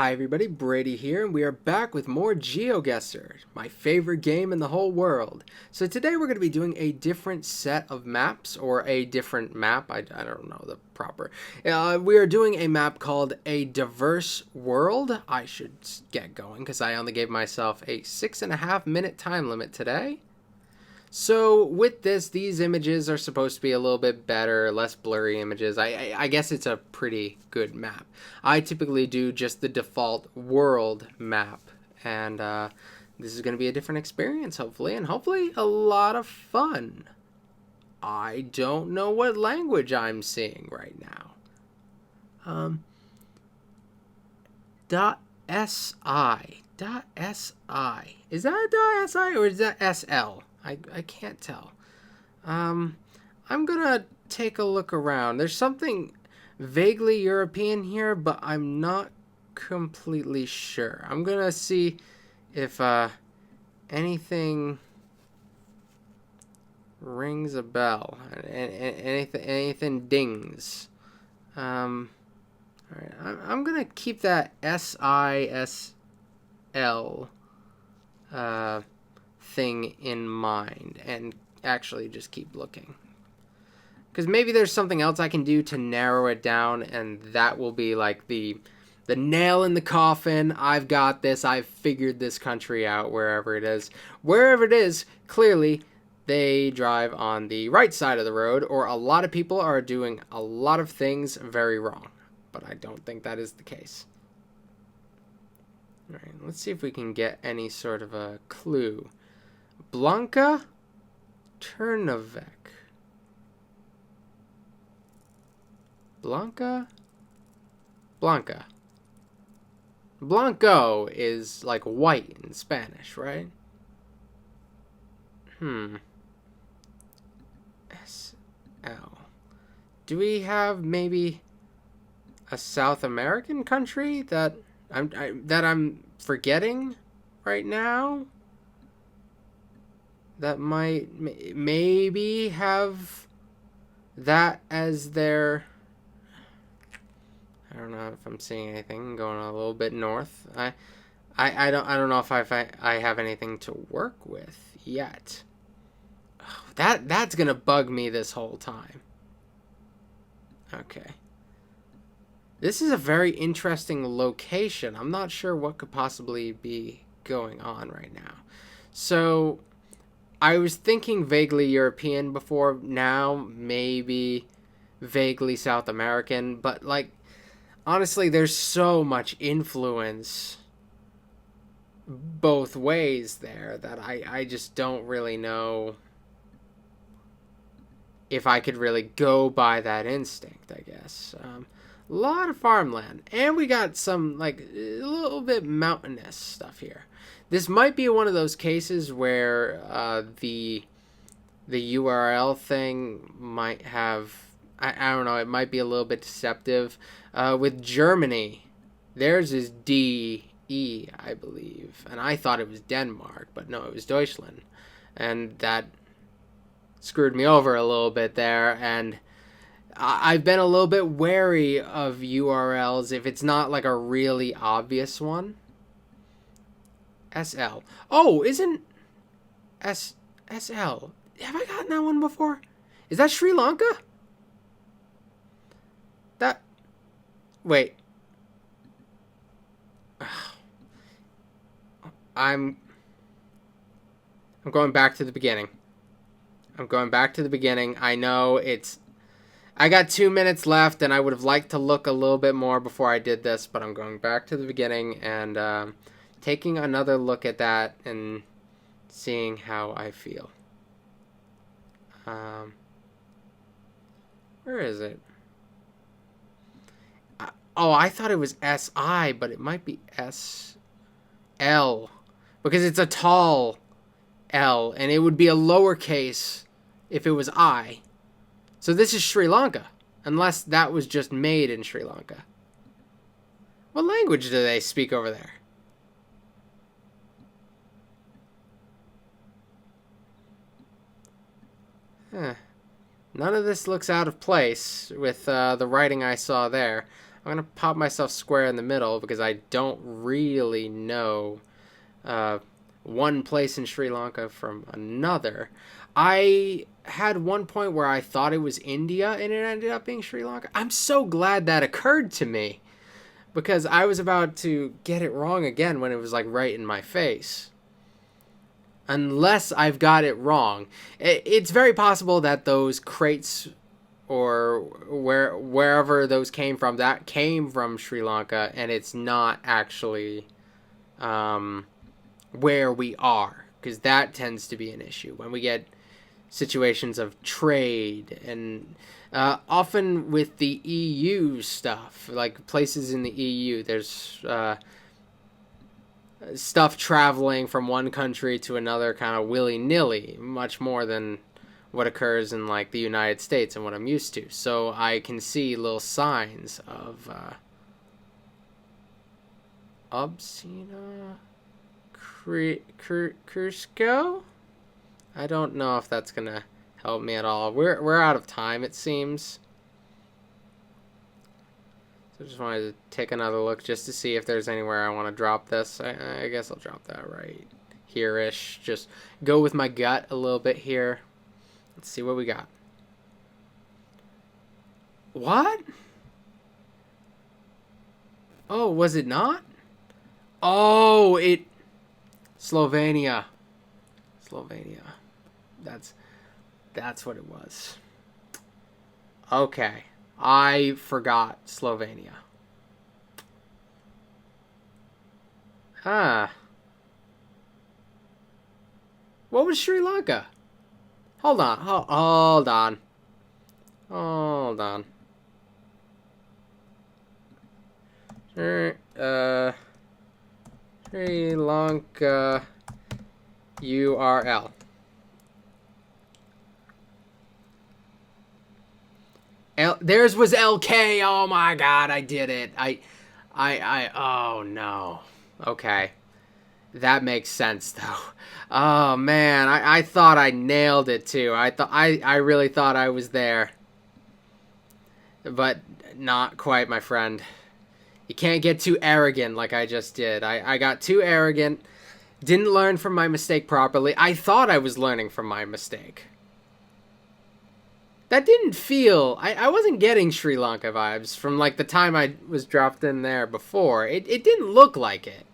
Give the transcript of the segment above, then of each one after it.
Hi everybody, Brady here, and we are back with more GeoGuessr, my favorite game in the whole world. So today we're going to be doing a different set of maps, or a different map, I don't know the proper. We are doing a map called A Diverse World. I should get going because I only gave myself a 6.5 minute time limit today. So with this, these images are supposed to be a little bit better, less blurry images. I guess it's a pretty good map. I typically do just the default world map, and this is going to be a different experience, hopefully, and hopefully a lot of fun. I don't know what language I'm seeing right now. .si. .si. Is that a .si or is that SL? I can't tell. I'm gonna take a look around. There's something vaguely European here, but I'm not completely sure. I'm gonna see if anything rings a bell. Anything dings. All right, I'm gonna keep that SISL thing in mind and actually just keep looking, because maybe there's something else I can do to narrow it down, and that will be like the nail in the coffin. I've got this. I've figured this country out. Wherever it is, clearly they drive on the right side of the road, or a lot of people are doing a lot of things very wrong, but I don't think that is the case. All right, let's see if we can get any sort of a clue. Blanca Turnavec. Blanca? Blanca. Blanco is like white in Spanish, right? SL. Do we have maybe a South American country that I'm forgetting right now? That might maybe have that as their... I don't know if I'm seeing anything going a little bit north. I don't know if I have anything to work with yet. Oh, that's gonna bug me this whole time. Okay. This is a very interesting location. I'm not sure what could possibly be going on right now. So I was thinking vaguely European before, now maybe vaguely South American, but like, honestly, there's so much influence both ways there that I just don't really know if I could really go by that instinct, I guess. A lot of farmland, and we got some like a little bit mountainous stuff here. This might be one of those cases where the URL thing might have, I don't know, it might be a little bit deceptive. With Germany, theirs is DE, I believe, and I thought it was Denmark, but no, it was Deutschland, and that screwed me over a little bit there, and I've been a little bit wary of URLs if it's not like a really obvious one. SL. Oh, isn't SL? Have I gotten that one before? Is that Sri Lanka? That... Wait. I'm going back to the beginning. I know it's... I got 2 minutes left, and I would have liked to look a little bit more before I did this, but I'm going back to the beginning and taking another look at that and seeing how I feel. Where is it? Oh, I thought it was SI, but it might be SL, because it's a tall L, and it would be a lowercase if it was I. So this is Sri Lanka, unless that was just made in Sri Lanka. What language do they speak over there? None of this looks out of place with the writing I saw there. I'm gonna pop myself square in the middle because I don't really know one place in Sri Lanka from another. I had one point where I thought it was India and it ended up being Sri Lanka. I'm so glad that occurred to me because I was about to get it wrong again when it was like right in my face. Unless I've got it wrong. It's very possible that those crates or wherever those came from, that came from Sri Lanka and it's not actually where we are, because that tends to be an issue when we get situations of trade and often with the EU stuff, like places in the EU, there's stuff traveling from one country to another kind of willy-nilly, much more than what occurs in like the United States and what I'm used to. So I can see little signs of Obscena Cusco. I don't know if that's gonna help me at all. We're out of time, it seems. So I just wanted to take another look just to see if there's anywhere I want to drop this. I guess I'll drop that right here-ish. Just go with my gut a little bit here. Let's see what we got. What? Oh, was it not? Oh, it... Slovenia. Slovenia. That's what it was. Okay. I forgot Slovenia. Ah. What was Sri Lanka? Hold on. Hold on. Hold on. Sri Lanka URL. Theirs was LK. Oh my god, I did it. Oh no. Okay. That makes sense though. Oh man, I thought I nailed it too. I really thought I was there. But not quite, my friend. You can't get too arrogant like I just did. I got too arrogant. Didn't learn from my mistake properly. I thought I was learning from my mistake. That didn't feel... I wasn't getting Sri Lanka vibes from like the time I was dropped in there before. It didn't look like it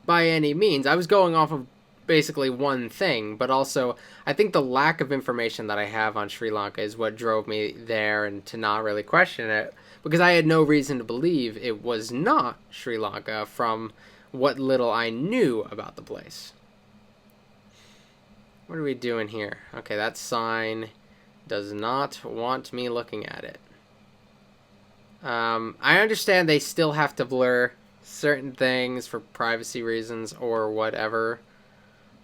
by any means. I was going off of basically one thing, but also I think the lack of information that I have on Sri Lanka is what drove me there and to not really question it, because I had no reason to believe it was not Sri Lanka from what little I knew about the place. What are we doing here? Okay, that sign does not want me looking at it. I understand they still have to blur certain things for privacy reasons or whatever.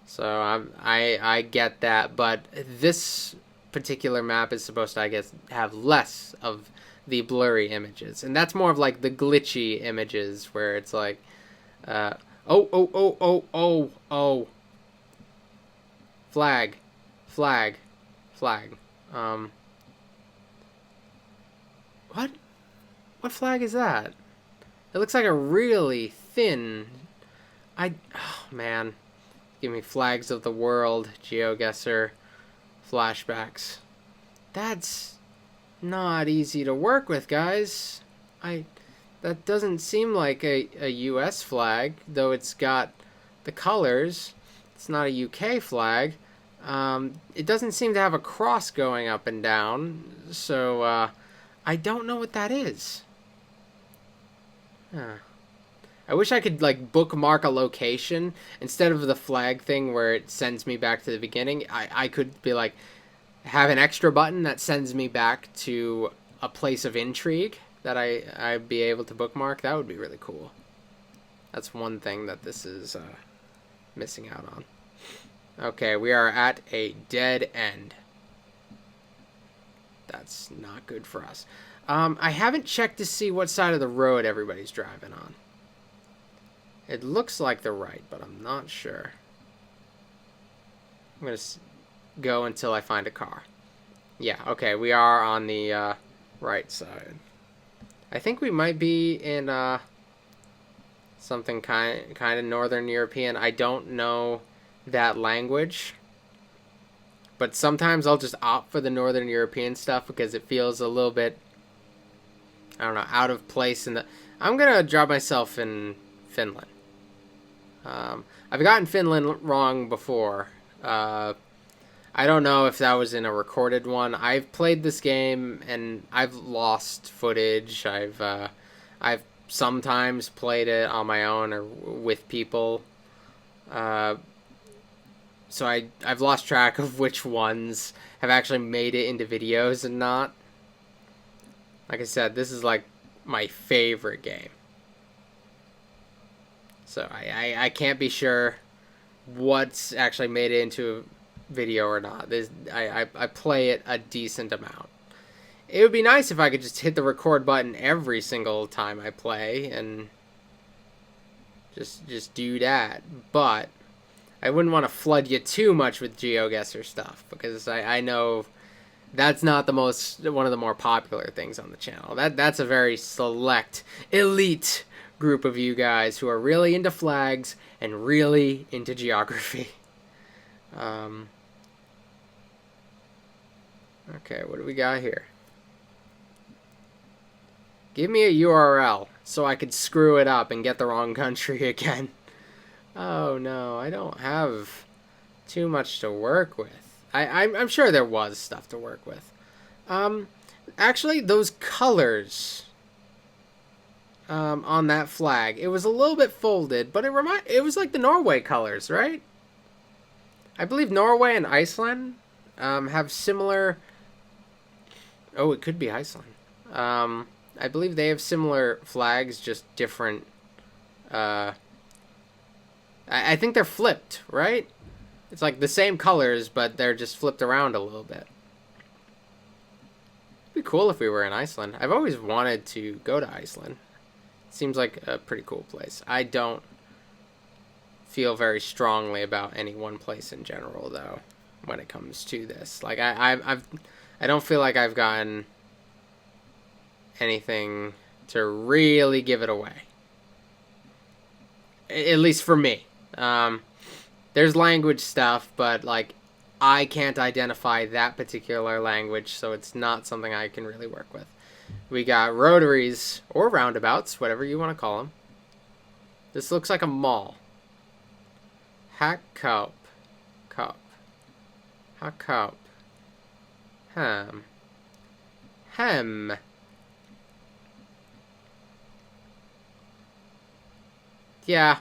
So I get that, but this particular map is supposed to, I guess, have less of the blurry images, and that's more of like the glitchy images where it's like, flag, flag, flag. What? What flag is that? It looks like a really thin... Oh, man. Give me flags of the world, GeoGuessr, flashbacks. That's not easy to work with, guys. That doesn't seem like a US flag, though it's got the colors. It's not a UK flag. It doesn't seem to have a cross going up and down, so I don't know what that is. Huh. I wish I could like bookmark a location instead of the flag thing where it sends me back to the beginning. I could be like, have an extra button that sends me back to a place of intrigue that I'd be able to bookmark. That would be really cool. That's one thing that this is missing out on. Okay, we are at a dead end. That's not good for us. I haven't checked to see what side of the road everybody's driving on. It looks like the right, but I'm not sure. I'm going to go until I find a car. Yeah, okay, we are on the right side. I think we might be in something kind of Northern European. I don't know that language, but sometimes I'll just opt for the Northern European stuff because it feels a little bit, I don't know, out of place in the. I'm gonna drop myself in Finland. I've gotten Finland wrong before. I don't know if that was in a recorded one. I've played this game and I've lost footage. I've sometimes played it on my own or with people. Uh, so I've lost track of which ones have actually made it into videos and not. Like I said, this is like my favorite game. So I can't be sure what's actually made it into a video or not. I play it a decent amount. It would be nice if I could just hit the record button every single time I play and just do that. But I wouldn't want to flood you too much with GeoGuessr stuff because I know that's not one of the more popular things on the channel. That's a very select, elite group of you guys who are really into flags and really into geography. Okay, what do we got here? Give me a URL so I could screw it up and get the wrong country again. Oh no, I don't have too much to work with. I'm sure there was stuff to work with. Actually, those colors on that flag, it was a little bit folded, but it was like the Norway colors, right? I believe Norway and Iceland have similar. Oh, it could be Iceland. I believe they have similar flags, just different. I think they're flipped, right? It's like the same colors, but they're just flipped around a little bit. It'd be cool if we were in Iceland. I've always wanted to go to Iceland. It seems like a pretty cool place. I don't feel very strongly about any one place in general, though, when it comes to this. Like I don't feel like I've gotten anything to really give it away. At least for me. There's language stuff, but like I can't identify that particular language, so it's not something I can really work with. We got rotaries or roundabouts, whatever you want to call them. This looks like a mall. Hack cup. Hack cup. Hem. Yeah.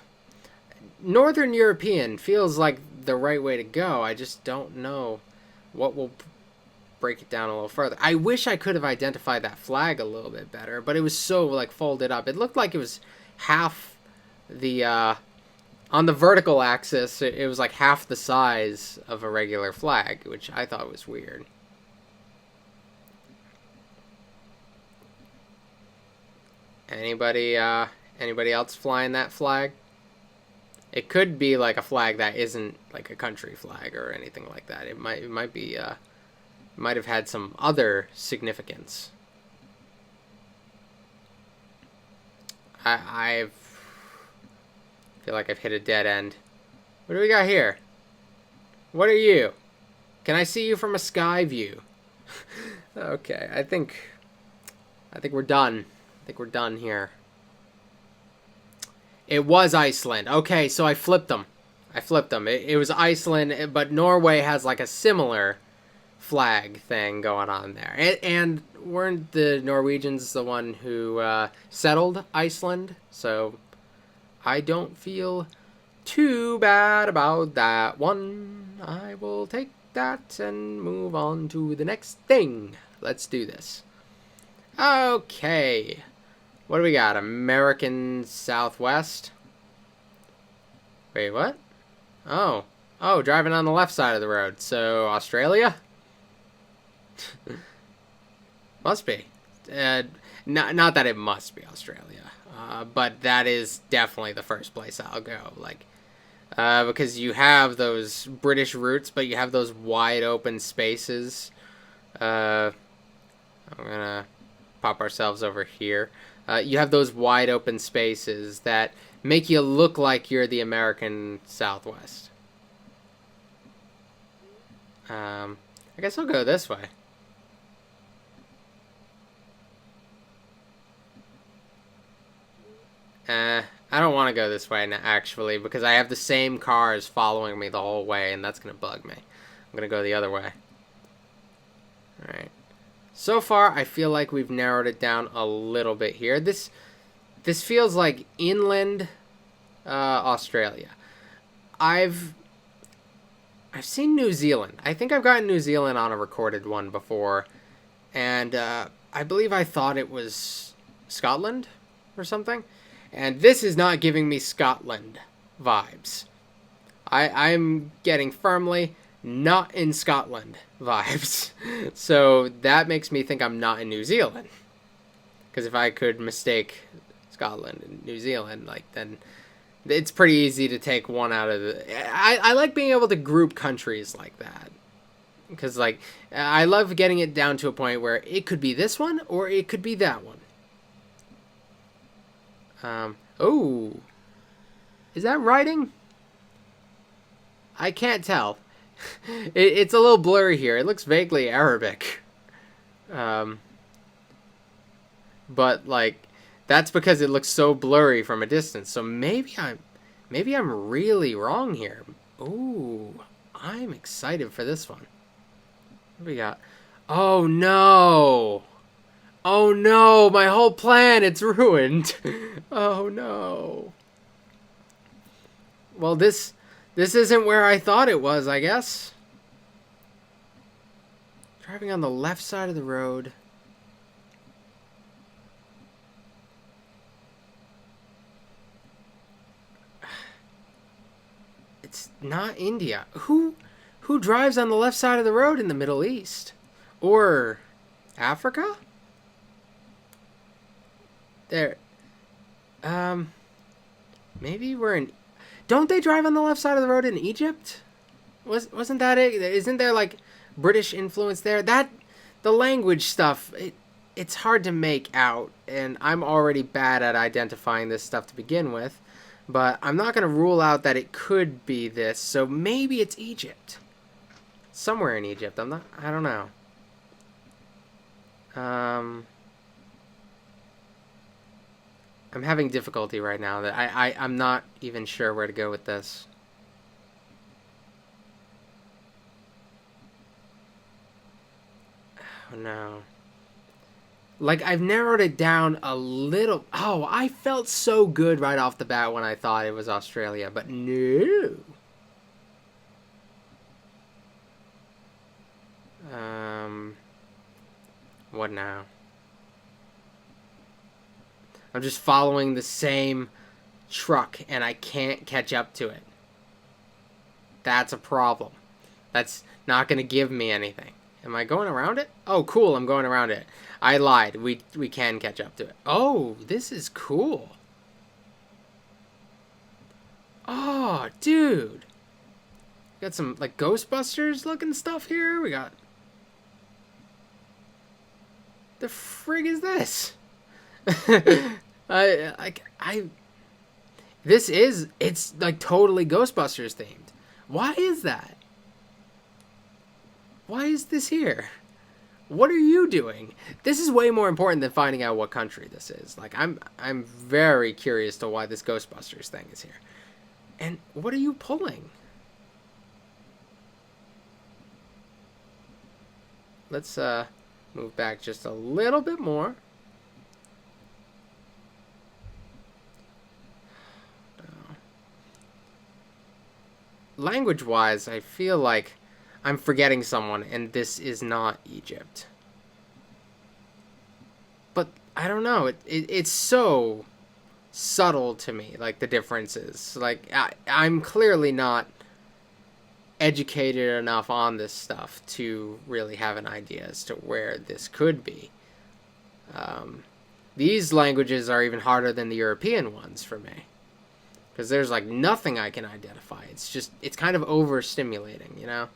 Northern European feels like the right way to go. I just don't know what will break it down a little further. I wish I could have identified that flag a little bit better, but it was so like folded up. It looked like it was half the on the vertical axis. It was like half the size of a regular flag, which I thought was weird. Anybody else flying that flag? It could be like a flag that isn't like a country flag or anything like that. It might be might have had some other significance. I feel like I've hit a dead end. What do we got here? What are you? Can I see you from a sky view? Okay, I think we're done. I think we're done here. It was Iceland. Okay, so I flipped them. It was Iceland, but Norway has like a similar flag thing going on there. And weren't the Norwegians the one who settled Iceland? So I don't feel too bad about that one. I will take that and move on to the next thing. Let's do this. Okay. What do we got? American Southwest? Wait, what? Oh, driving on the left side of the road. So, Australia? Must be. Not that it must be Australia. But that is definitely the first place I'll go. Like, because you have those British routes, but you have those wide open spaces. I'm gonna pop ourselves over here. You have those wide open spaces that make you look like you're the American Southwest. I guess I'll go this way. I don't want to go this way actually, because I have the same cars following me the whole way, and that's going to bug me. I'm going to go the other way. Alright. So far, I feel like we've narrowed it down a little bit here. This feels like inland Australia. I've seen New Zealand. I think I've gotten New Zealand on a recorded one before, and I believe I thought it was Scotland or something. And this is not giving me Scotland vibes. I'm getting firmly not in Scotland vibes. So that makes me think I'm not in New Zealand. Because if I could mistake Scotland and New Zealand, like, then it's pretty easy to take one out of the... I like being able to group countries like that. Because, like, I love getting it down to a point where it could be this one or it could be that one. Oh. Is that writing? I can't tell. It's a little blurry here. It looks vaguely Arabic. But, like, that's because it looks so blurry from a distance. So maybe I'm really wrong here. Ooh, I'm excited for this one. What do we got? Oh, no. Oh no, my whole plan, it's ruined. Oh no. Well, this isn't where I thought it was, I guess. Driving on the left side of the road. It's not India. Who drives on the left side of the road in the Middle East? Or Africa? There. Maybe we're in... Don't they drive on the left side of the road in Egypt? Wasn't that it? Isn't there, like, British influence there? The language stuff, it's hard to make out, and I'm already bad at identifying this stuff to begin with, but I'm not going to rule out that it could be this, so maybe it's Egypt. Somewhere in Egypt, I don't know. I'm having difficulty right now. That I'm not even sure where to go with this. Oh no. Like, I've narrowed it down a little. Oh, I felt so good right off the bat when I thought it was Australia, but no. What now? I'm just following the same truck, and I can't catch up to it. That's a problem. That's not going to give me anything. Am I going around it? Oh, cool, I'm going around it. I lied. We can catch up to it. Oh, this is cool. Oh, dude. Got some, like, Ghostbusters looking stuff here. We got... The frig is this? It's like totally Ghostbusters themed. Why is that? Why is this here? What are you doing? This is way more important than finding out what country this is. Like, I'm very curious to why this Ghostbusters thing is here. And what are you pulling? Let's move back just a little bit more. Language-wise, I feel like I'm forgetting someone, and this is not Egypt. But I don't know. It's so subtle to me, like, the differences. Like, I'm clearly not educated enough on this stuff to really have an idea as to where this could be. These languages are even harder than the European ones for me. Because there's, like, nothing I can identify. It's kind of overstimulating, you know?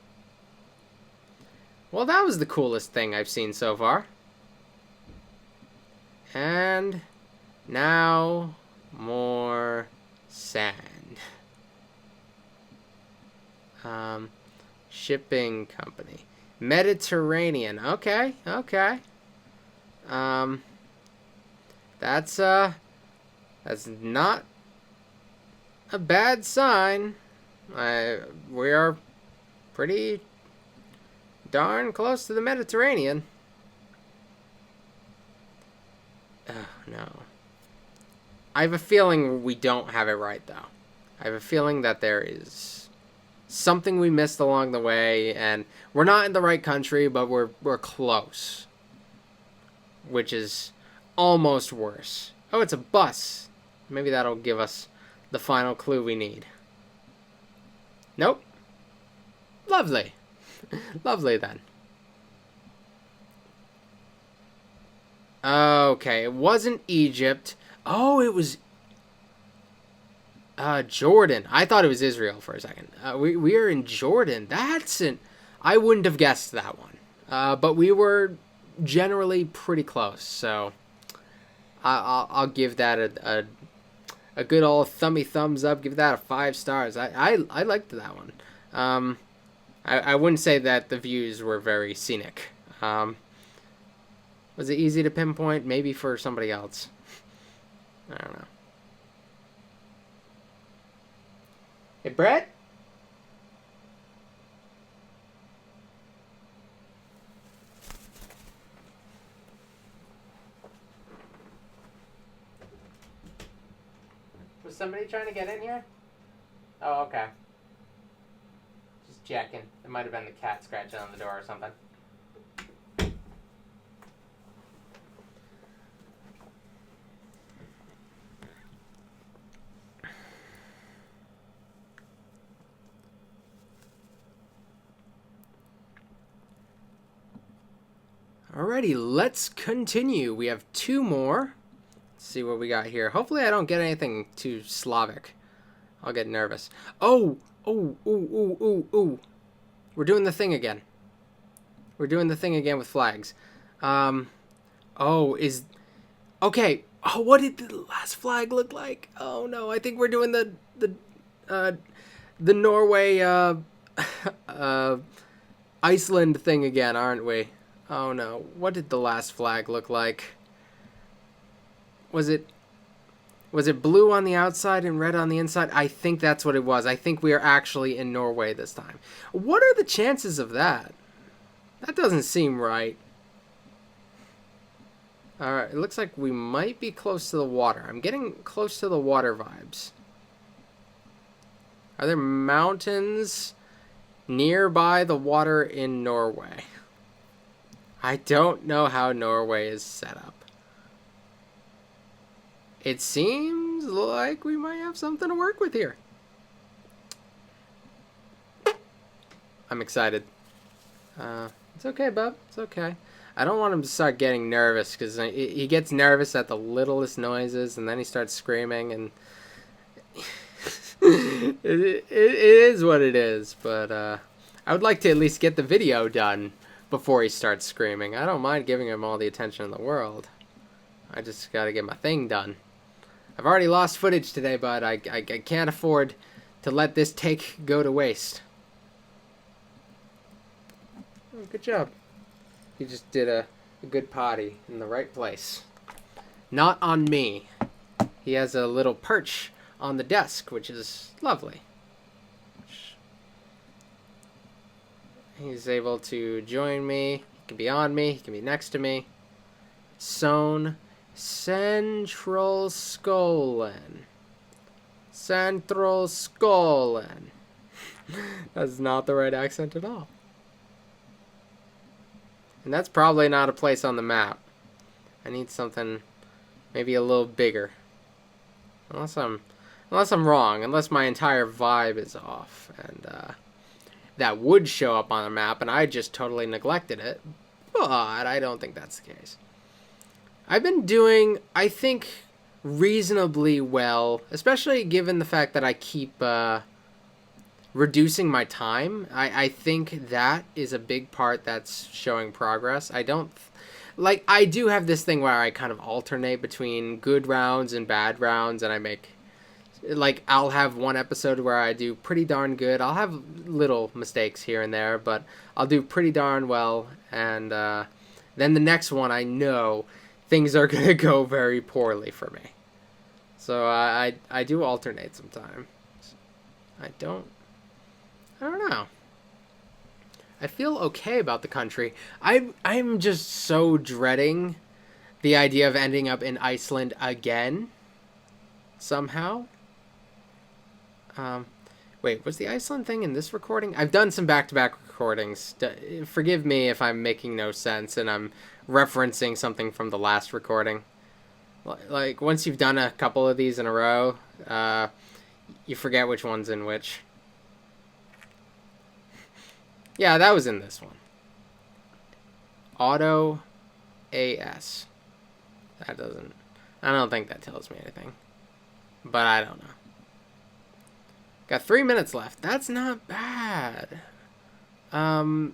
Well, that was the coolest thing I've seen so far. And now more sand. Shipping company. Mediterranean. Okay, okay. That's not a bad sign. We are pretty darn close to the Mediterranean. Oh, no. I have a feeling we don't have it right, though. I have a feeling that there is something we missed along the way, and we're not in the right country, but we're close. Which is almost worse. Oh, it's a bus. Maybe that'll give us the final clue we need. Nope. Lovely. Lovely, then. Okay, it wasn't Egypt. Oh, it was Jordan. I thought it was Israel for a second. We are in Jordan. I wouldn't have guessed that one. But we were generally pretty close, so I'll give that a good old thumbs up. Give that a 5 stars. I liked that one. I wouldn't say that the views were very scenic. Was it easy to pinpoint? Maybe for somebody else. I don't know. Hey, Brett? Was somebody trying to get in here? Oh, okay. Just checking. It might have been the cat scratching on the door or something. Alrighty, let's continue. We have 2 more. Let's see what we got here. Hopefully I don't get anything too Slavic. I'll get nervous. Oh! Ooh. We're doing the thing again. We're doing the thing again with flags. Okay. Oh, what did the last flag look like? Oh no, I think we're doing the Norway, Iceland thing again, aren't we? Oh no, what did the last flag look like? Was it blue on the outside and red on the inside? I think that's what it was. I think we are actually in Norway this time. What are the chances of that? That doesn't seem right. Alright, it looks like we might be close to the water. I'm getting close to the water vibes. Are there mountains nearby the water in Norway? I don't know how Norway is set up. It seems like we might have something to work with here. I'm excited. It's okay, bub. It's okay. I don't want him to start getting nervous, because he gets nervous at the littlest noises, and then he starts screaming, and it is what it is. But I would like to at least get the video done before he starts screaming. I don't mind giving him all the attention in the world. I just gotta get my thing done. I've already lost footage today, but I can't afford to let this take go to waste. Oh, good job. You just did a good potty in the right place. Not on me. He has a little perch on the desk, which is lovely. He's able to join me. He can be on me. He can be next to me. Sewn. Central Skolan. Central Skolan. That's not the right accent at all. And that's probably not a place on the map. I need something maybe a little bigger. Unless I'm wrong. Unless my entire vibe is off. And that would show up on a map and I just totally neglected it. But I don't think that's the case. I've been doing, I think, reasonably well, especially given the fact that I keep reducing my time. I think that is a big part that's showing progress. I don't, like, I do have this thing where I kind of alternate between good rounds and bad rounds, and I make, like, I'll have one episode where I do pretty darn good. I'll have little mistakes here and there, but I'll do pretty darn well, and then the next one, I know things are going to go very poorly for me. So I do alternate sometimes. I don't know. I feel okay about the country. I'm just so dreading the idea of ending up in Iceland again somehow. Wait, was the Iceland thing in this recording? I've done some back-to-back recordings. Forgive me if I'm making no sense and I'm referencing something from the last recording. Like, once you've done a couple of these in a row, you forget which one's in which. Yeah, that was in this one. Auto AS. That doesn't... I don't think that tells me anything. But I don't know. Got 3 minutes left. That's not bad. I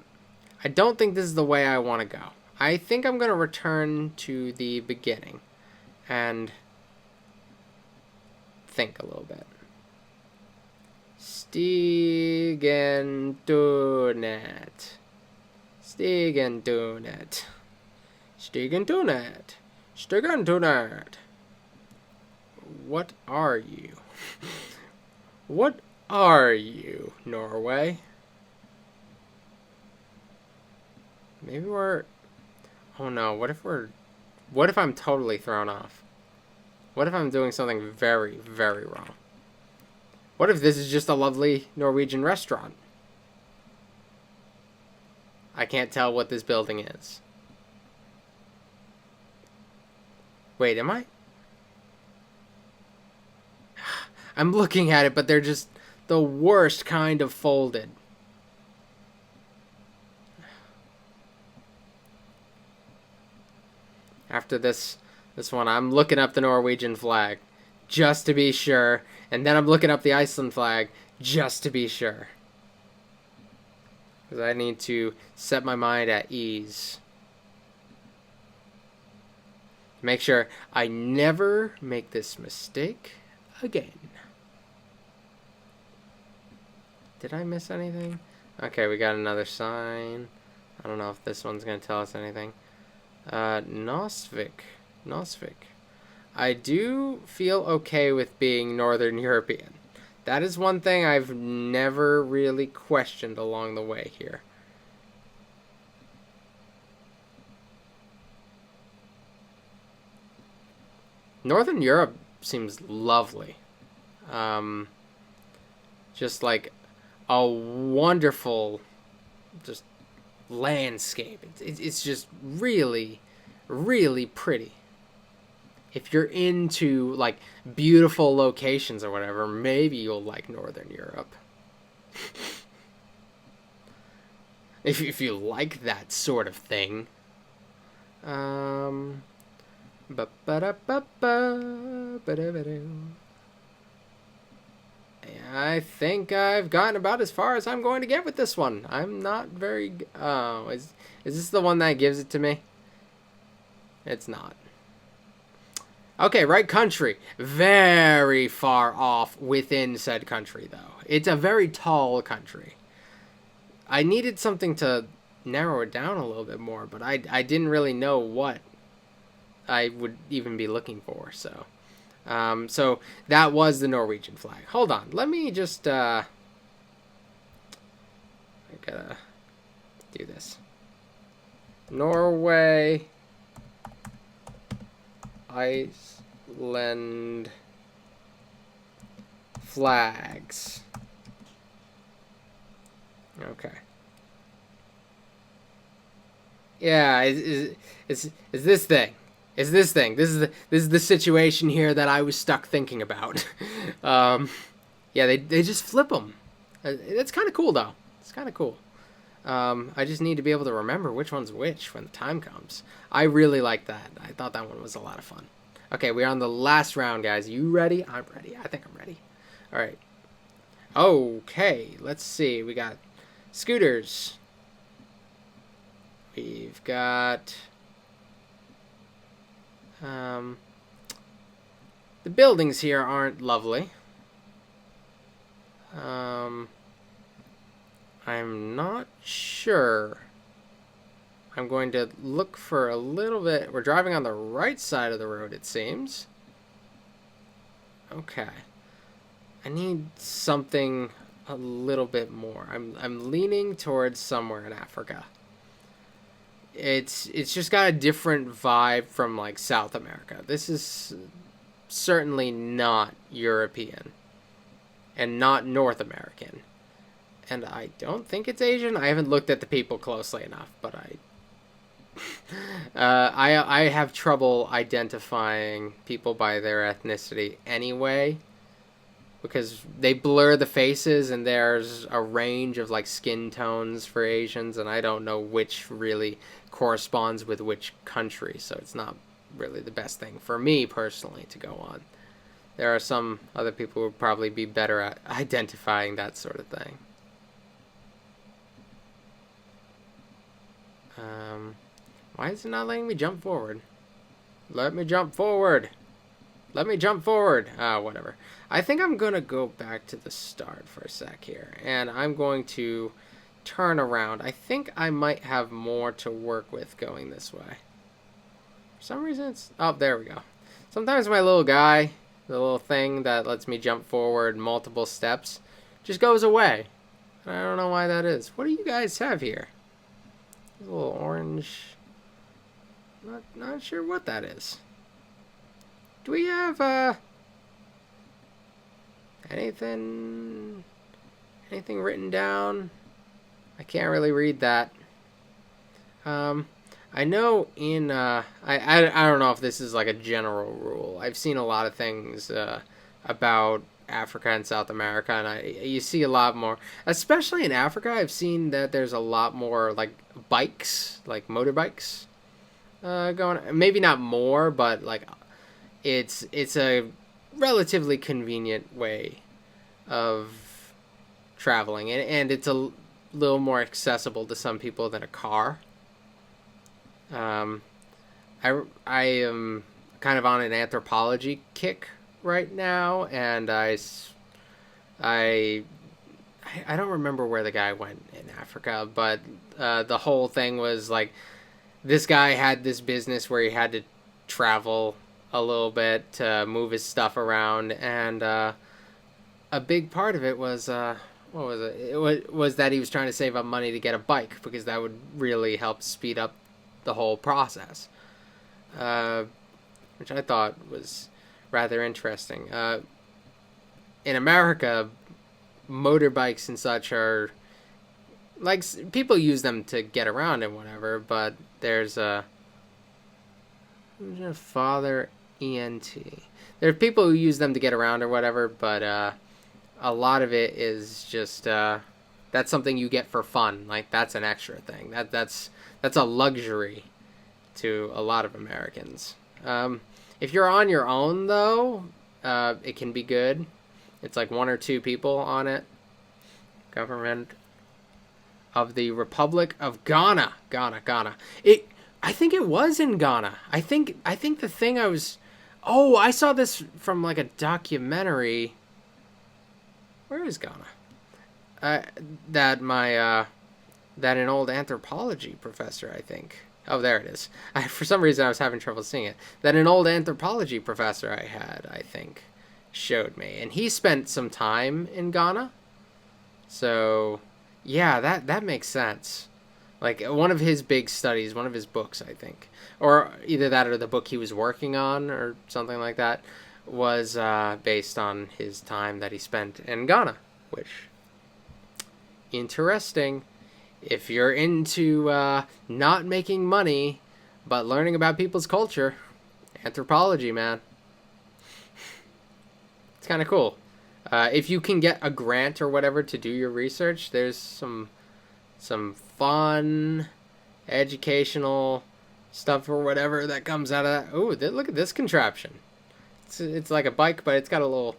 don't think this is the way I want to go. I think I'm going to return to the beginning and think a little bit. Stigentunet. Stigentunet. Stigentunet. Stigentunet. What are you? What are you, Norway? Maybe we're... Oh no, what if I'm totally thrown off? What if I'm doing something very, very wrong? What if this is just a lovely Norwegian restaurant? I can't tell what this building is. Wait, am I? I'm looking at it, but they're just the worst kind of folded. After this one, I'm looking up the Norwegian flag just to be sure, and then I'm looking up the Iceland flag just to be sure. Because I need to set my mind at ease. Make sure I never make this mistake again. Did I miss anything? Okay, we got another sign. I don't know if this one's going to tell us anything. Nosvik. I do feel okay with being Northern European. That is one thing I've never really questioned along the way here. Northern Europe seems lovely. Just like a wonderful just landscape. It's just really, really pretty. If you're into like beautiful locations or whatever, maybe you'll like Northern Europe. if you like that sort of thing. I think I've gotten about as far as I'm going to get with this one. I'm not very... Oh, is this the one that gives it to me? It's not. Okay, right country. Very far off within said country, though. It's a very tall country. I needed something to narrow it down a little bit more, but I didn't really know what I would even be looking for, so... So that was the Norwegian flag. Hold on. Let me just, I gotta do this. Norway, Iceland flags. Okay. Yeah, is this thing. Is this thing. This is the situation here that I was stuck thinking about. Yeah, they just flip them. It's kind of cool, though. It's kind of cool. I just need to be able to remember which one's which when the time comes. I really like that. I thought that one was a lot of fun. Okay, we're on the last round, guys. You ready? I'm ready. I think I'm ready. All right. Okay, let's see. We got scooters. We've got... Um, the buildings here aren't lovely. I'm not sure. I'm going to look for a little bit. We're driving on the right side of the road, it seems. Okay. I need something a little bit more. I'm leaning towards somewhere in Africa. It's just got a different vibe from like South America. This is certainly not European and not North American. And I don't think it's Asian. I haven't looked at the people closely enough, but I have trouble identifying people by their ethnicity anyway, because they blur the faces and there's a range of like skin tones for Asians, and I don't know which really corresponds with which country, so it's not really the best thing for me personally to go on. There are some other people who would probably be better at identifying that sort of thing. Why is it not letting me jump forward? Let me jump forward. Let me jump forward. Whatever. I think I'm going to go back to the start for a sec here. And I'm going to turn around. I think I might have more to work with going this way. For some reason it's... Oh, there we go. Sometimes my little guy, the little thing that lets me jump forward multiple steps, just goes away. I don't know why that is. What do you guys have here? A little orange... Not sure what that is. Do we have anything written down? I can't really read that. I know in I don't know if this is like a general rule. I've seen a lot of things about Africa and South America, and you see a lot more, especially in Africa. I've seen that there's a lot more like bikes, like motorbikes. Going, maybe not more, but like it's a relatively convenient way of traveling, and it's a little more accessible to some people than a car. I am kind of on an anthropology kick right now, and I don't remember where the guy went in Africa, but the whole thing was like, this guy had this business where he had to travel a little bit to move his stuff around, and a big part of it was what was it? It was that he was trying to save up money to get a bike, because that would really help speed up the whole process, which I thought was rather interesting. In America, motorbikes and such are like, people use them to get around and whatever, but there's Father ENT. There are people who use them to get around or whatever, but a lot of it is just that's something you get for fun. Like, that's an extra thing. That's a luxury to a lot of Americans. If you're on your own, though, it can be good. It's like 1 or 2 people on it. Government of the Republic of Ghana. Ghana. I think it was in Ghana. I think the thing I was... Oh, I saw this from like a documentary. Where is Ghana? That an old anthropology professor, I think. Oh, there it is. For some reason, I was having trouble seeing it. That an old anthropology professor I had, I think, showed me. And he spent some time in Ghana. So, yeah, that makes sense. Like, one of his big studies, one of his books, I think, or either that or the book he was working on or something like that, was based on his time that he spent in Ghana, which, interesting. If you're into not making money, but learning about people's culture, anthropology, man. It's kind of cool. If you can get a grant or whatever to do your research, there's some fun, educational stuff or whatever that comes out of that. Oh, look at this contraption. It's like a bike, but it's got a little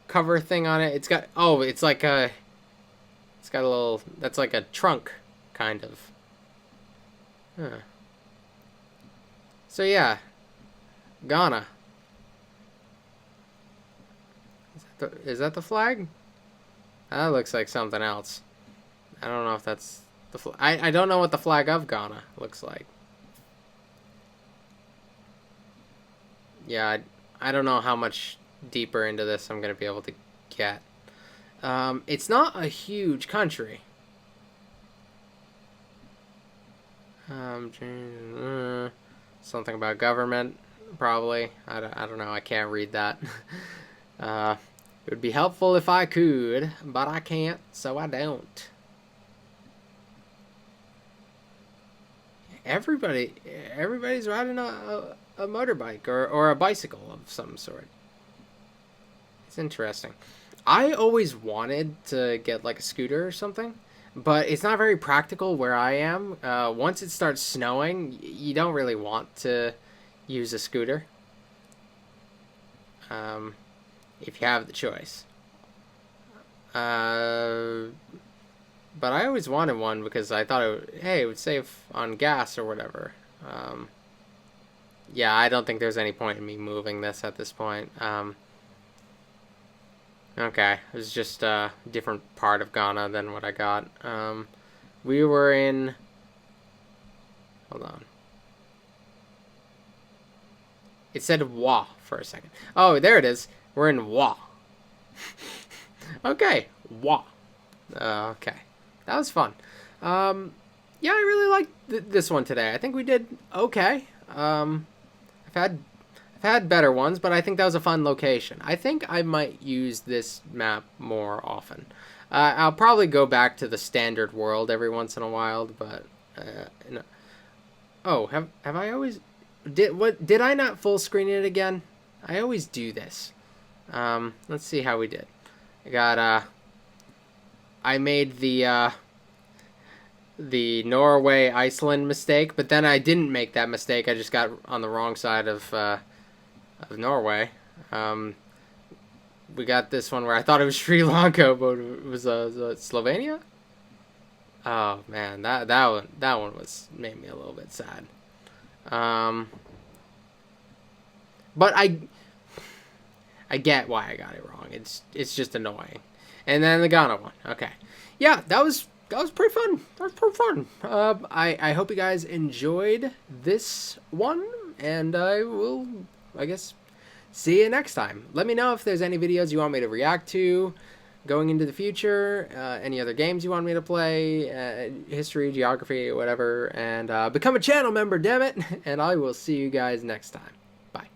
cover thing on it. It's got a little, that's like a trunk, kind of. Huh. So yeah, Ghana. Is that the flag? That looks like something else. I don't know if that's the flag. I don't know what the flag of Ghana looks like. Yeah, I don't know how much deeper into this I'm going to be able to get. It's not a huge country. Something about government, probably. I don't know. I can't read that. It would be helpful if I could, but I can't, so I don't. Everybody's riding a motorbike or a bicycle of some sort. It's interesting. I always wanted to get like a scooter or something, but it's not very practical where I am. Once it starts snowing, you don't really want to use a scooter. If you have the choice. But I always wanted one because I thought it would save on gas or whatever. Yeah, I don't think there's any point in me moving this at this point. Okay, it was just a different part of Ghana than what I got. We were in... Hold on. It said Wa for a second. Oh, there it is. We're in Wa. Okay, Wa. Okay, that was fun. Yeah, I really liked this one today. I think we did okay. I've had better ones, but I think that was a fun location. I think I might use this map more often. I'll probably go back to the standard world every once in a while, but no. Oh, have I always did I not full screen it again? I always do this. Let's see how we did. I got I made the Norway Iceland mistake, but then I didn't make that mistake. I just got on the wrong side of Norway. We got this one where I thought it was Sri Lanka, but it was Slovenia. Oh man, that one made me a little bit sad. But I get why I got it wrong. It's just annoying. And then the Ghana one. Okay, yeah, that was pretty fun. That was pretty fun. I hope you guys enjoyed this one, and I will, I guess, see you next time. Let me know if there's any videos you want me to react to going into the future, any other games you want me to play, history, geography, whatever, and become a channel member, damn it, and I will see you guys next time.